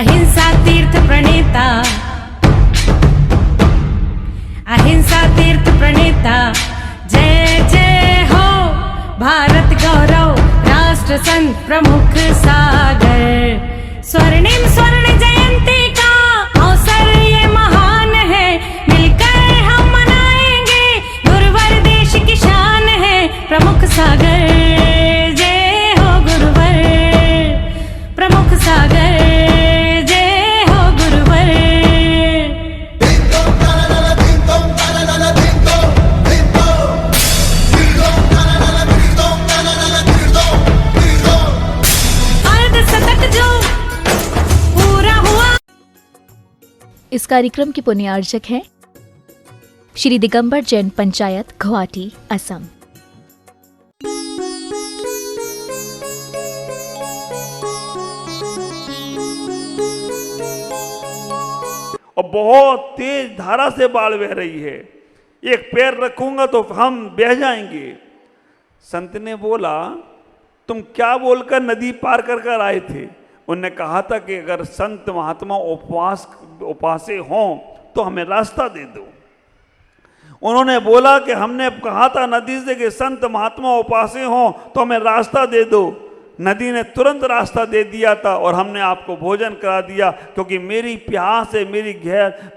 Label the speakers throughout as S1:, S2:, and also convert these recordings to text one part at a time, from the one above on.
S1: अहिंसा तीर्थ प्रणेता, अहिंसा तीर्थ प्रणेता, जय जय हो भारत गौरव राष्ट्र संत प्रमुख सागर। स्वर्णिम स्वर्ण जयंती का अवसर ये महान है, मिलकर हम मनाएंगे गुरुवर देश की शान है प्रमुख सागर। जय हो गुरुवर प्रमुख सागर, जय हो गुरुवर। अर्धशतक जो पूरा हुआ।
S2: इस कार्यक्रम के पुण्यार्चक हैं श्री दिगंबर जैन पंचायत गुवाहाटी, असम।
S3: और बहुत तेज धारा से बाढ़ बह रही है, एक पैर रखूंगा तो हम बह जाएंगे। संत ने बोला, तुम क्या बोलकर नदी पार कर कर आए थे? उन्होंने कहा था कि अगर संत महात्मा उपासे हों तो हमें रास्ता दे दो। उन्होंने बोला कि हमने कहा था नदी से कि संत महात्मा उपासे हों तो हमें रास्ता दे दो। नदी ने तुरंत रास्ता दे दिया था और हमने आपको भोजन करा दिया, क्योंकि मेरी प्यास है,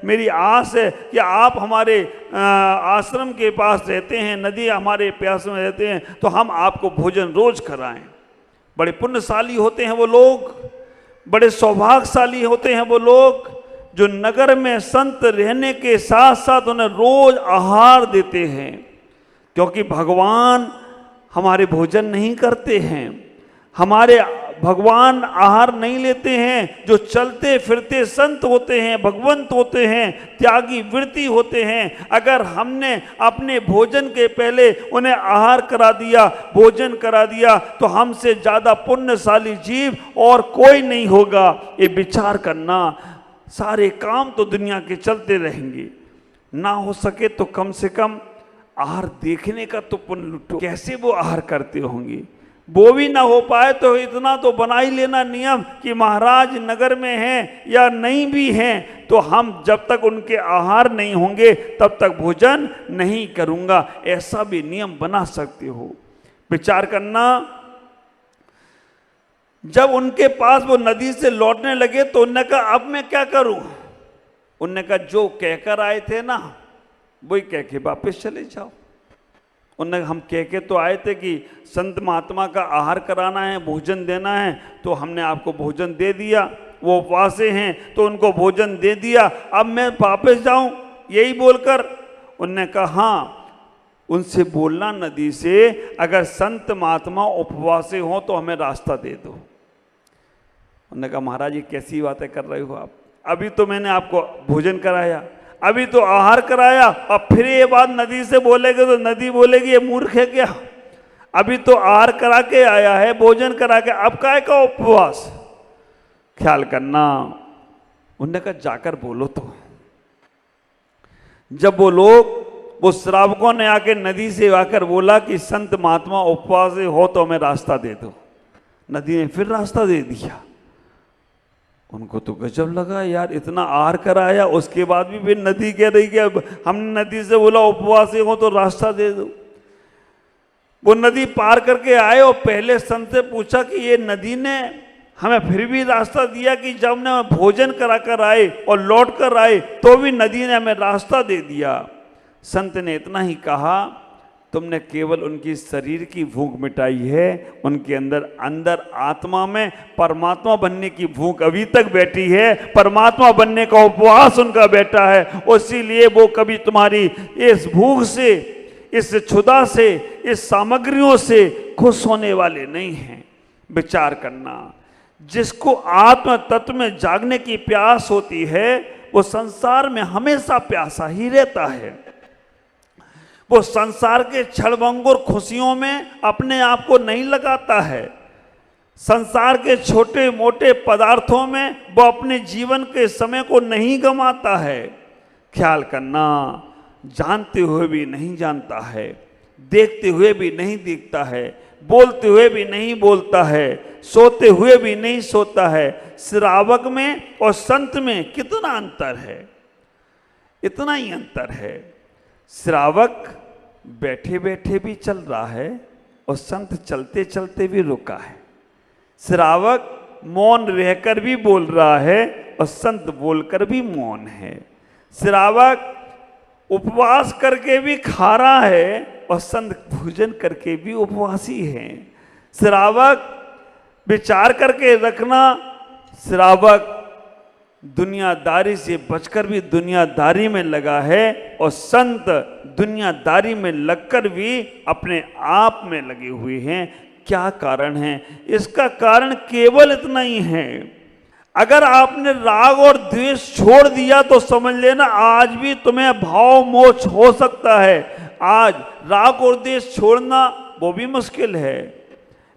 S3: मेरी आस है कि आप हमारे आश्रम के पास रहते हैं, नदी हमारे प्यास में रहते हैं, तो हम आपको भोजन रोज कराएं। बड़े पुण्यशाली होते हैं वो लोग, बड़े सौभाग्यशाली होते हैं वो लोग जो नगर में संत रहने के साथ साथ उन्हें रोज आहार देते हैं, क्योंकि भगवान हमारे भोजन नहीं करते हैं, हमारे भगवान आहार नहीं लेते हैं। जो चलते फिरते संत होते हैं, भगवंत होते हैं, त्यागी वृत्ति होते हैं। अगर हमने अपने भोजन के पहले उन्हें आहार करा दिया, भोजन करा दिया, तो हमसे ज़्यादा पुण्यशाली जीव और कोई नहीं होगा। ये विचार करना, सारे काम तो दुनिया के चलते रहेंगे, ना हो सके तो कम से कम आहार देखने का तो पुण्य लुटो। कैसे वो आहार करते होंगे? वो भी ना हो पाए तो इतना तो बना ही लेना नियम कि महाराज नगर में हैं या नहीं भी हैं तो हम जब तक उनके आहार नहीं होंगे तब तक भोजन नहीं करूंगा, ऐसा भी नियम बना सकते हो। विचार करना, जब उनके पास वो नदी से लौटने लगे तो उन्होंने कहा अब मैं क्या करूं? उन्होंने कहा जो कहकर आए थे ना वही कह के वापस चले जाओ। उन्होंने हम कह के तो आए थे कि संत महात्मा का आहार कराना है, भोजन देना है, तो हमने आपको भोजन दे दिया। वो उपवासे हैं तो उनको भोजन दे दिया, अब मैं वापस जाऊं यही बोलकर? उन्होंने कहा हाँ, उनसे बोलना नदी से अगर संत महात्मा उपवासे हों तो हमें रास्ता दे दो। उन्होंने कहा महाराज ये कैसी बातें कर रहे हो आप? अभी तो मैंने आपको भोजन कराया, अभी तो आहार कराया, और फिर ये बात नदी से बोलेगे तो नदी बोलेगी ये मूर्ख है क्या? अभी तो आहार करा के आया है, भोजन करा के, अब काय का उपवास? ख्याल करना। उन्होंने कहा जाकर बोलो तो। जब वो लोग, वो श्रावकों ने आके नदी से आकर बोला कि संत महात्मा उपवास हो तो हमें रास्ता दे दो, नदी ने फिर रास्ता दे दिया। उनको तो गजब लगा, यार इतना आहार कराया उसके बाद भी फिर नदी कह रही कि अब हमने नदी से बोला उपवासी हो तो रास्ता दे दो। वो नदी पार करके आए और पहले संत से पूछा कि ये नदी ने हमें फिर भी रास्ता दिया कि जब हमने भोजन करा कर आए और लौट कर आए तो भी नदी ने हमें रास्ता दे दिया। संत ने इतना ही कहा, तुमने केवल उनकी शरीर की भूख मिटाई है, उनके अंदर आत्मा में परमात्मा बनने की भूख अभी तक बैठी है, परमात्मा बनने का उपवास उनका बैठा है। इसीलिए वो कभी तुम्हारी इस भूख से, इस क्षुधा से, इस सामग्रियों से खुश होने वाले नहीं हैं। विचार करना, जिसको आत्म तत्व में जागने की प्यास होती है वो संसार में हमेशा प्यासा ही रहता है। वो संसार के क्षणभंगुर खुशियों में अपने आप को नहीं लगाता है, संसार के छोटे मोटे पदार्थों में वो अपने जीवन के समय को नहीं गंवाता है। ख्याल करना, जानते हुए भी नहीं जानता है, देखते हुए भी नहीं देखता है, बोलते हुए भी नहीं बोलता है, सोते हुए भी नहीं सोता है। श्रावक में और संत में कितना अंतर है, इतना ही अंतर है। श्रावक बैठे बैठे भी चल रहा है और संत चलते चलते भी रुका है। श्रावक मौन रहकर भी बोल रहा है और संत बोलकर भी मौन है। श्रावक उपवास करके भी खा रहा है और संत भोजन करके भी उपवासी है। श्रावक विचार करके रखना, श्रावक दुनियादारी से बचकर भी दुनियादारी में लगा है और संत दुनियादारी में लगकर भी अपने आप में लगे हुए हैं। क्या कारण है? इसका कारण केवल इतना ही है, अगर आपने राग और द्वेष छोड़ दिया तो समझ लेना आज भी तुम्हें भाव मोक्ष हो सकता है। आज राग और द्वेष छोड़ना वो भी मुश्किल है,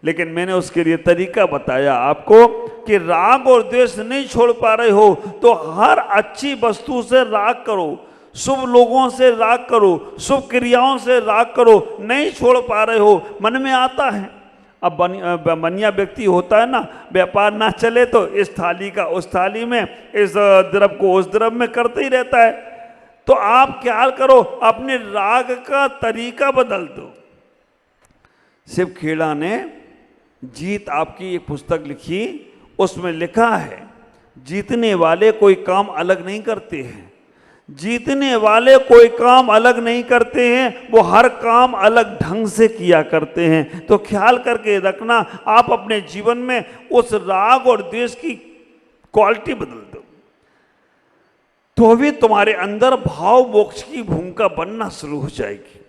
S3: लेकिन मैंने उसके लिए तरीका बताया आपको कि राग और द्वेष नहीं छोड़ पा रहे हो तो हर अच्छी वस्तु से राग करो, शुभ लोगों से राग करो, शुभ क्रियाओं से राग करो। नहीं छोड़ पा रहे हो, मन में आता है। अब बनिया व्यक्ति होता है ना, व्यापार ना चले तो इस थाली का उस थाली में, इस द्रव को उस द्रव में करते ही रहता है। तो आप क्या करो, अपने राग का तरीका बदल दो। शिव खेड़ा ने जीत आपकी एक पुस्तक लिखी, उसमें लिखा है जीतने वाले कोई काम अलग नहीं करते हैं। जीतने वाले कोई काम अलग नहीं करते हैं, वो हर काम अलग ढंग से किया करते हैं। तो ख्याल करके रखना, आप अपने जीवन में उस राग और द्वेष की क्वालिटी बदल दो तो भी तुम्हारे अंदर भाव मोक्ष की भूमिका बनना शुरू हो जाएगी।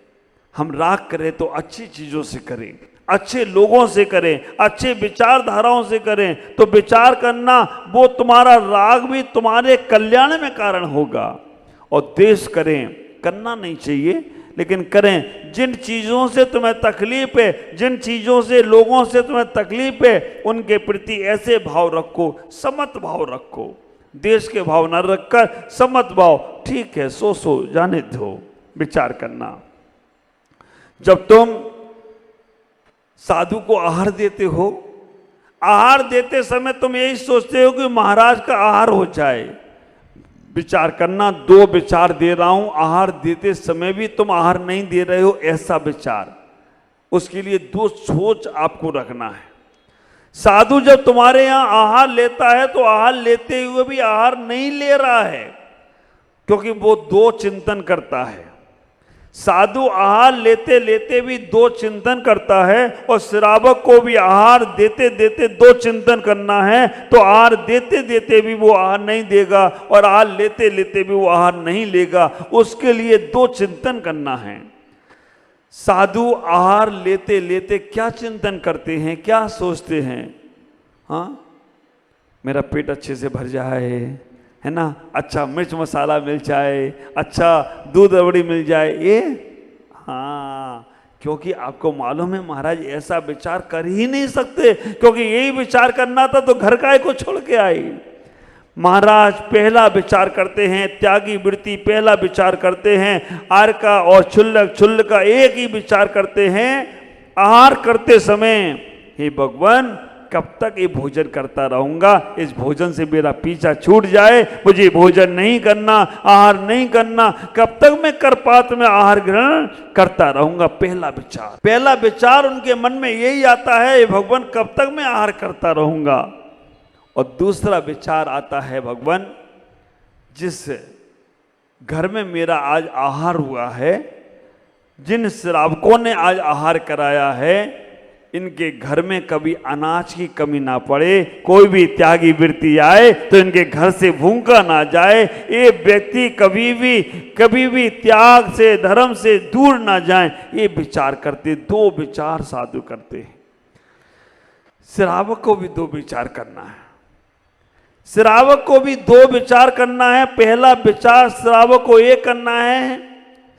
S3: हम राग करें तो अच्छी चीजों से करें, अच्छे लोगों से करें, अच्छे विचारधाराओं से करें। तो विचार करना, वो तुम्हारा राग भी तुम्हारे कल्याण में कारण होगा। और द्वेष करें, करना नहीं चाहिए, लेकिन करें। जिन चीज़ों से तुम्हें तकलीफ है, जिन चीज़ों से लोगों से तुम्हें तकलीफ है, उनके प्रति ऐसे भाव रखो, समत भाव रखो। देश के भाव न रखकर समत भाव, ठीक है सो जाने दो। विचार करना, जब तुम साधु को आहार देते हो, आहार देते समय तुम यही सोचते हो कि महाराज का आहार हो जाए। विचार करना, दो विचार दे रहा हूं, आहार देते समय भी तुम आहार नहीं दे रहे हो, ऐसा विचार। उसके लिए दो सोच आपको रखना है। साधु जब तुम्हारे यहां आहार लेता है तो आहार लेते हुए भी आहार नहीं ले रहा है, क्योंकि वो दो चिंतन करता है। साधु आहार लेते लेते भी दो चिंतन करता है, और श्रावक को भी आहार देते देते दो चिंतन करना है। तो आहार देते देते भी वो आहार नहीं देगा और आहार लेते लेते भी वो आहार नहीं लेगा। उसके लिए दो चिंतन करना है। साधु आहार लेते लेते क्या चिंतन करते हैं, क्या सोचते हैं? हाँ, मेरा पेट अच्छे से भर जाए, है ना, अच्छा मिर्च मसाला मिल जाए, अच्छा दूध रबड़ी मिल जाए, ये हाँ। क्योंकि आपको मालूम है महाराज ऐसा विचार कर ही नहीं सकते, क्योंकि यही विचार करना था तो घर का को छोड़ के आई। महाराज पहला विचार करते हैं, त्यागी वृत्ति पहला विचार करते हैं, आर का और छुल्ल का एक ही विचार करते हैं। आहार करते समय, हे भगवान कब तक ये भोजन करता रहूंगा, इस भोजन से मेरा पीछा छूट जाए, मुझे भोजन नहीं करना, आहार नहीं करना, कब तक मैं करपात में आहार ग्रहण करता रहूंगा। पहला विचार उनके मन में यही आता है, भगवान कब तक मैं आहार करता रहूंगा। और दूसरा विचार आता है, भगवान जिस घर में मेरा आज आहार हुआ है, जिन श्रावकों ने आज आहार कराया है, इनके घर में कभी अनाज की कमी ना पड़े, कोई भी त्यागी वृत्ति आए तो इनके घर से भूखा ना जाए, ये व्यक्ति कभी भी त्याग से धर्म से दूर ना जाए, ये विचार करते। दो विचार साधु करते हैं। श्रावक को भी दो विचार करना है। श्रावक को भी दो विचार करना है। पहला विचार श्रावक को ये करना है,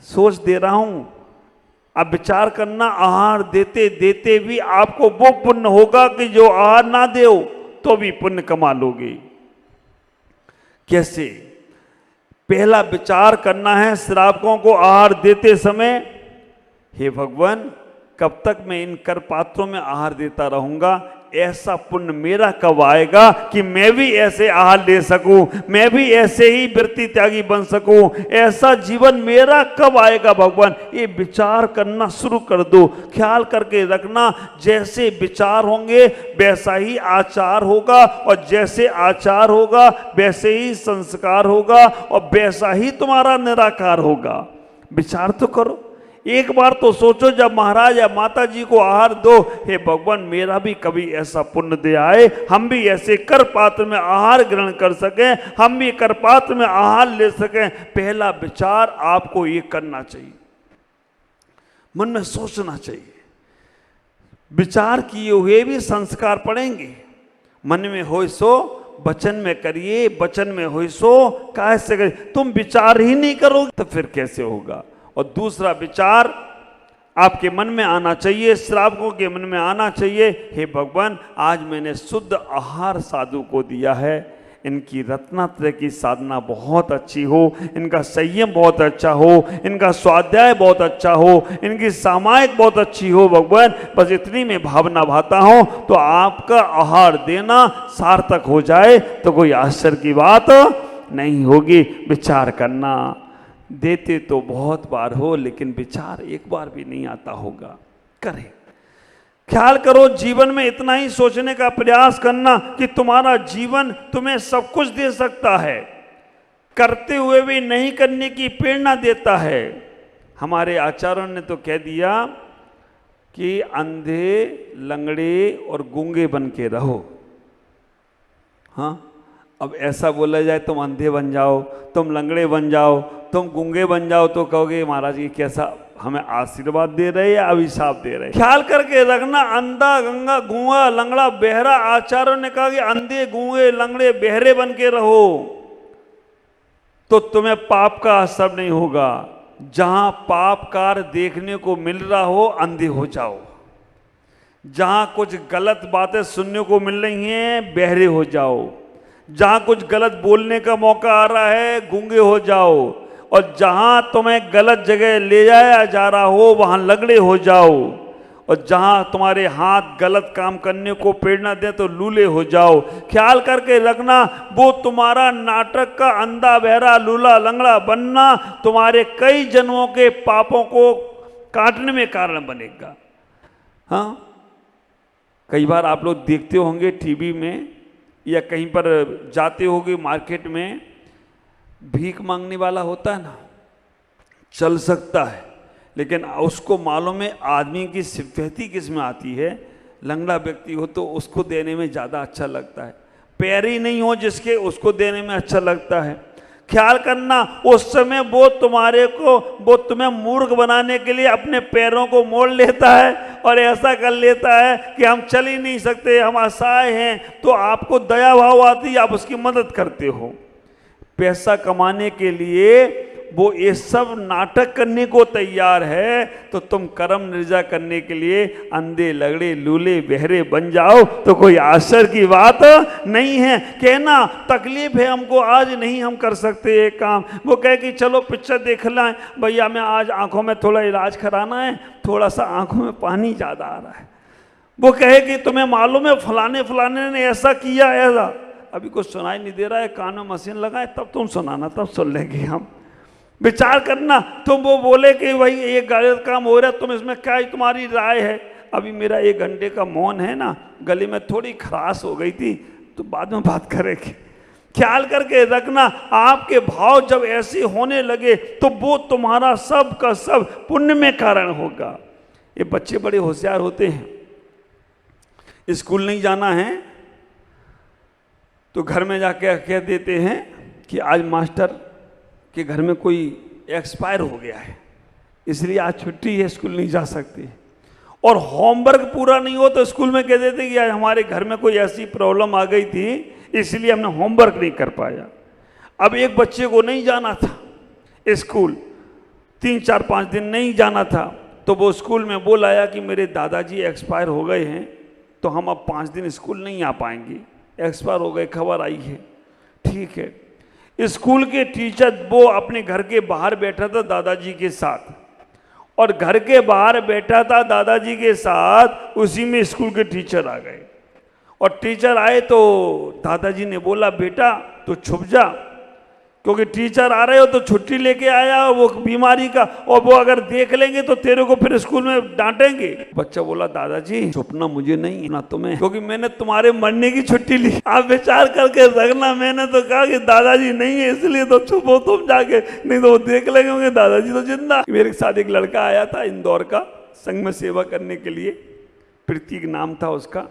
S3: सोच दे रहा हूं, अब विचार करना, आहार देते देते भी आपको वो पुण्य होगा कि जो आहार ना दो तो भी पुण्य कमा लोगे। कैसे? पहला विचार करना है श्रावकों को आहार देते समय, हे भगवान कब तक मैं इन कर पात्रों में आहार देता रहूंगा? ऐसा पुण्य मेरा कब आएगा कि मैं भी ऐसे आहार ले सकूं, मैं भी ऐसे ही वृत्ति त्यागी बन सकूं? ऐसा जीवन मेरा कब आएगा भगवान? ये विचार करना शुरू कर दो। ख्याल करके रखना, जैसे विचार होंगे वैसा ही आचार होगा, और जैसे आचार होगा वैसे ही संस्कार होगा, और वैसा ही तुम्हारा निराकार होगा। विचार तो करो, एक बार तो सोचो, जब महाराज या माता जी को आहार दो, हे भगवान मेरा भी कभी ऐसा पुण्य दे आए, हम भी ऐसे कर पात्र में आहार ग्रहण कर सकें, हम भी कर पात्र में आहार ले सकें। पहला विचार आपको ये करना चाहिए, मन में सोचना चाहिए। विचार किए हुए भी संस्कार पड़ेंगे। मन में हो सो वचन में करिए, वचन में हो सो काहे से करिए। तुम विचार ही नहीं करोगे तो फिर कैसे होगा? और दूसरा विचार आपके मन में आना चाहिए, श्रावकों के मन में आना चाहिए, हे भगवान आज मैंने शुद्ध आहार साधु को दिया है, इनकी रत्नात्रय की साधना बहुत अच्छी हो, इनका संयम बहुत अच्छा हो, इनका स्वाध्याय बहुत अच्छा हो, इनकी सामायिक बहुत अच्छी हो भगवान, बस इतनी में भावना भाता हूं तो आपका आहार देना सार्थक हो जाए तो कोई आश्चर्य की बात नहीं होगी। विचार करना, देते तो बहुत बार हो लेकिन विचार एक बार भी नहीं आता होगा। करें, ख्याल करो, जीवन में इतना ही सोचने का प्रयास करना कि तुम्हारा जीवन तुम्हें सब कुछ दे सकता है, करते हुए भी नहीं करने की प्रेरणा देता है। हमारे आचार्यों ने तो कह दिया कि अंधे, लंगड़े और गूंगे बन के रहो। हाँ, अब ऐसा बोला जाए तुम अंधे बन जाओ, तुम लंगड़े बन जाओ, तुम गूंगे बन जाओ तो कहोगे महाराज ये कैसा हमें आशीर्वाद दे रहे या अभिशाप दे रहे? ख्याल करके रखना, अंधा, गंगा, गूंगा, लंगड़ा, बहरा, आचार्यों ने कहा कि अंधे, गूंगे, लंगड़े, बहरे बन के रहो तो तुम्हें पाप का असर नहीं होगा। जहां पाप कार्य देखने को मिल रहा हो अंधे हो जाओ, जहां कुछ गलत बातें सुनने को मिल रही हैं बहरे हो जाओ, जहां कुछ गलत बोलने का मौका आ रहा है गूंगे हो जाओ, और जहां तुम्हें गलत जगह ले जाया जा रहा हो वहां लगड़े हो जाओ, और जहां तुम्हारे हाथ गलत काम करने को प्रेरणा दे तो लूले हो जाओ। ख्याल करके रखना, वो तुम्हारा नाटक का अंधा, बहरा, लूला, लंगड़ा बनना तुम्हारे कई जन्मों के पापों को काटने में कारण बनेगा। हाँ, कई बार आप लोग देखते होंगे टीवी में या कहीं पर जाते होगे मार्केट में, भीख मांगने वाला होता है ना, चल सकता है लेकिन उसको मालूम है आदमी की सिंपैथी किस में आती है। लंगड़ा व्यक्ति हो तो उसको देने में ज़्यादा अच्छा लगता है, पैर ही नहीं हो जिसके उसको देने में अच्छा लगता है। ख्याल करना, उस समय वो तुम्हें मूर्ख बनाने के लिए अपने पैरों को मोड़ लेता है और ऐसा कर लेता है कि हम चल ही नहीं सकते, हम असहाय हैं, तो आपको दया भाव आती है, आप उसकी मदद करते हो। पैसा कमाने के लिए वो ये सब नाटक करने को तैयार है, तो तुम कर्म निर्जा करने के लिए अंधे, लगड़े, लूले, बहरे बन जाओ तो कोई आश्चर्य की बात नहीं है। कहना तकलीफ है हमको, आज नहीं हम कर सकते ये काम, वो कहे कि चलो पिक्चर देख लाएं, भैया मैं आज आंखों में थोड़ा इलाज कराना है, थोड़ा सा आंखों में पानी ज़्यादा आ रहा है। वो कहे कि तुम्हें मालूम है फलाने ने ऐसा किया, ऐसा, अभी कुछ सुनाई नहीं दे रहा है, कान में मशीन लगाए तब तुम सुनाना, तब सुन लेंगे हम। विचार करना, तुम वो बोले कि भाई ये गलत काम हो रहा है, तुम इसमें क्या तुम्हारी राय है? अभी मेरा 1 घंटे का मौन है ना, गले में थोड़ी खराश हो गई थी, तो बाद में बात करेंगे। ख्याल करके रखना, आपके भाव जब ऐसे होने लगे तो वो तुम्हारा सब का सब पुण्य में कारण होगा। ये बच्चे बड़े होशियार होते हैं, स्कूल नहीं जाना है तो घर में जाके कह देते हैं कि आज मास्टर के घर में कोई एक्सपायर हो गया है, इसलिए आज छुट्टी है, स्कूल नहीं जा सकते। और होमवर्क पूरा नहीं हो तो स्कूल में कह देते कि आज हमारे घर में कोई ऐसी प्रॉब्लम आ गई थी इसलिए हमने होमवर्क नहीं कर पाया। अब एक बच्चे को नहीं जाना था स्कूल, 3-4-5 दिन नहीं जाना था, तो वो स्कूल में बोल आया कि मेरे दादाजी एक्सपायर हो गए हैं तो हम अब 5 दिन स्कूल नहीं आ पाएंगे, एक्सपायर हो गए, खबर आई है। ठीक है, स्कूल के टीचर वो अपने घर के बाहर बैठा था दादाजी के साथ, और घर के बाहर बैठा था दादाजी के साथ, उसी में स्कूल के टीचर आ गए। और टीचर आए तो दादाजी ने बोला, बेटा तो छुप जा, क्योंकि टीचर आ रहे हो तो छुट्टी लेके आया वो बीमारी का, और वो अगर देख लेंगे तो तेरे को फिर स्कूल में डांटेंगे। बच्चा बोला, दादाजी छुपना मुझे नहीं ना तुम्हें, क्योंकि मैंने तुम्हारे मरने की छुट्टी ली, आप विचार करके रखना। मैंने तो कहा कि दादाजी नहीं है इसलिए तो छुपो तुम जाके, नहीं तो वो देख लेंगे होंगे दादाजी तो जिंदा। मेरे साथ एक लड़का आया था इंदौर का, संघ में सेवा करने के लिए, प्रतीक नाम था उसका।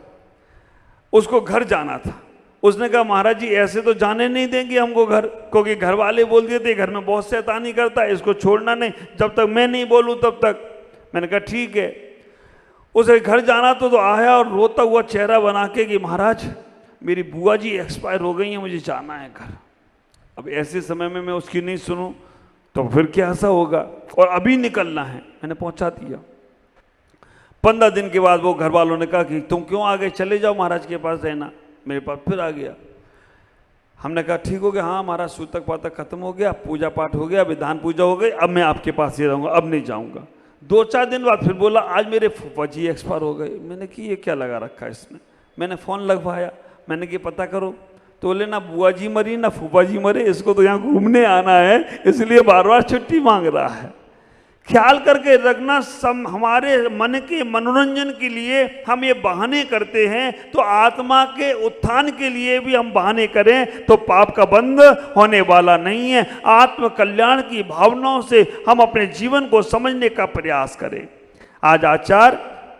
S3: उसको घर जाना था। उसने कहा, महाराज जी ऐसे तो जाने नहीं देंगे हमको घर, क्योंकि घर वाले बोल दिए थे घर में बहुत शैतानी करता है, इसको छोड़ना नहीं, जब तक मैं नहीं बोलूं तब तक। मैंने कहा ठीक है। उसे घर जाना तो आया और रोता हुआ चेहरा बना के कि महाराज मेरी बुआ जी एक्सपायर हो गई हैं, मुझे जाना है घर। अब ऐसे समय में मैं उसकी नहीं सुनूं तो फिर क्या ऐसा होगा, और अभी निकलना है। मैंने पहुंचा दिया। 15 दिन के बाद वो घर वालों ने कहा कि तुम क्यों आ गए, चले जाओ महाराज के पास रहना। मेरे पास फिर आ गया। हमने कहा ठीक हो गया, हाँ महाराज सूतक पातक खत्म हो गया, पूजा पाठ हो गया, विधान पूजा हो गई, अब मैं आपके पास ही रहूँगा, अब नहीं जाऊँगा। 2-4 दिन बाद फिर बोला, आज मेरे फूफा जी एक्सपायर हो गए। मैंने कि ये क्या लगा रखा है इसने। मैंने फ़ोन लगवाया, मैंने कि पता करो, तो बोले ना बुआ जी मरी ना फूफा जी मरे, इसको तो यहाँ घूमने आना है इसलिए बार बार छुट्टी मांग रहा है। ख्याल करके रखना, हमारे मन के मनोरंजन के लिए हम ये बहाने करते हैं, तो आत्मा के उत्थान के लिए भी हम बहाने करें तो पाप का बंध होने वाला नहीं है। आत्म कल्याण की भावनाओं से हम अपने जीवन को समझने का प्रयास करें। आज आचार्य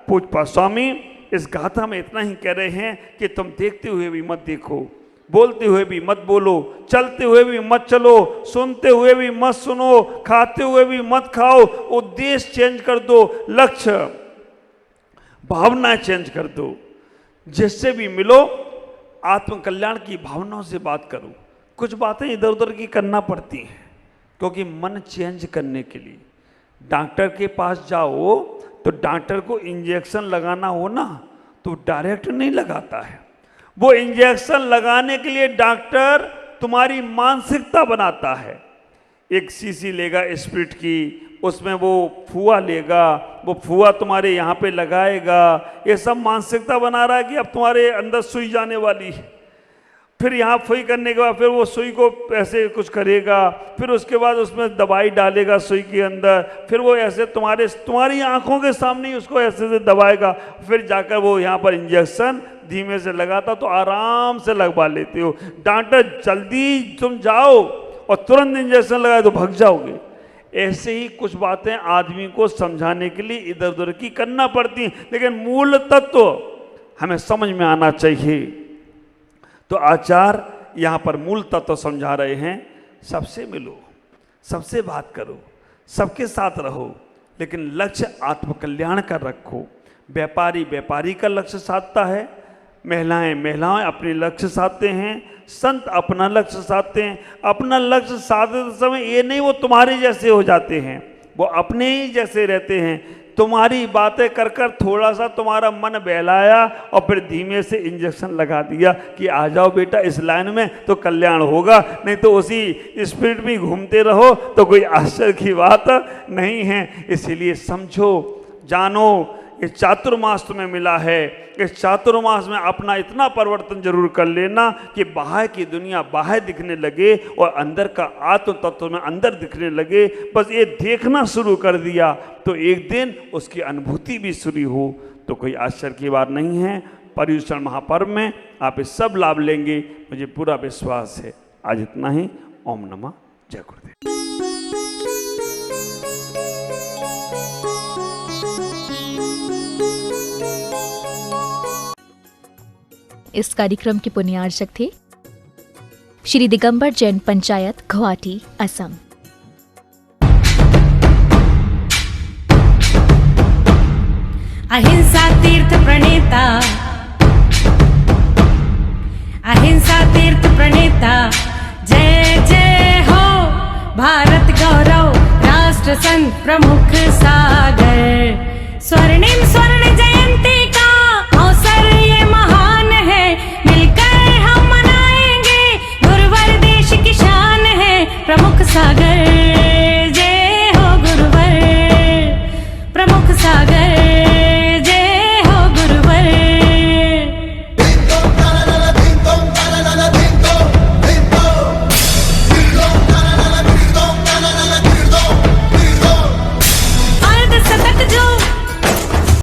S3: पूज्य स्वामी इस गाथा में इतना ही कह रहे हैं कि तुम देखते हुए भी मत देखो, बोलते हुए भी मत बोलो, चलते हुए भी मत चलो, सुनते हुए भी मत सुनो, खाते हुए भी मत खाओ। उद्देश्य चेंज कर दो, लक्ष्य भावना चेंज कर दो। जिससे भी मिलो आत्म कल्याण की भावनाओं से बात करो। कुछ बातें इधर उधर की करना पड़ती हैं, क्योंकि मन चेंज करने के लिए डॉक्टर के पास जाओ तो डॉक्टर को इंजेक्शन लगाना हो ना तो डायरेक्ट नहीं लगाता है। वो इंजेक्शन लगाने के लिए डॉक्टर तुम्हारी मानसिकता बनाता है। एक शीशी लेगा स्पिरिट की, उसमें वो फुआ लेगा, वो फुआ तुम्हारे यहाँ पे लगाएगा। ये सब मानसिकता बना रहा है कि अब तुम्हारे अंदर सुई जाने वाली है। फिर यहाँ सुई करने के बाद फिर वो सुई को ऐसे कुछ करेगा, फिर उसके बाद उसमें दवाई डालेगा सुई के अंदर, फिर वो ऐसे तुम्हारी आंखों के सामने ही उसको ऐसे से दबाएगा, फिर जाकर वो यहाँ पर इंजेक्शन धीमे से लगाता तो आराम से लगवा लेते हो। डॉक्टर जल्दी तुम जाओ और तुरंत इंजेक्शन लगाए तो भाग जाओगे। ऐसे ही कुछ बातें आदमी को समझाने के लिए इधर उधर की करना पड़ती हैं, लेकिन मूल तत्व हमें समझ में आना चाहिए। तो आचार्य यहाँ पर मूल तत्व समझा रहे हैं। सबसे मिलो, सबसे बात करो, सबके साथ रहो, लेकिन लक्ष्य आत्मकल्याण का रखो। व्यापारी व्यापारी का लक्ष्य साधता है, महिलाएं अपने लक्ष्य साधते हैं, संत अपना लक्ष्य साधते हैं। अपना लक्ष्य साधते समय ये नहीं वो तुम्हारे जैसे हो जाते हैं, वो अपने ही जैसे रहते हैं। तुम्हारी बातें कर कर थोड़ा सा तुम्हारा मन बहलाया और फिर धीमे से इंजेक्शन लगा दिया कि आ जाओ बेटा इस लाइन में तो कल्याण होगा, नहीं तो उसी स्पिरिट में घूमते रहो तो कोई आश्चर्य की बात नहीं है। इसीलिए समझो, जानो, इस चातुर्मास तुम्हें मिला है। इस चातुर्मास में अपना इतना परिवर्तन जरूर कर लेना कि बाहर की दुनिया बाहर दिखने लगे और अंदर का आत्म तत्व में अंदर दिखने लगे। बस ये देखना शुरू कर दिया तो एक दिन उसकी अनुभूति भी शुरू हो तो कोई आश्चर्य की बात नहीं है। पर्युषण महापर्व में आप इस सब लाभ लेंगे, मुझे पूरा विश्वास है। आज इतना ही। ओम नमः जय गुरुदेव।
S2: इस कार्यक्रम के पुण्यार्चक थे श्री दिगंबर जैन पंचायत गुवाहाटी, असम।
S1: अहिंसा तीर्थ प्रणेता, अहिंसा तीर्थ प्रणेता, जय जय हो भारत गौरव, राष्ट्र संत प्रमुख सागर, स्वर्णिम स्वर्ण जय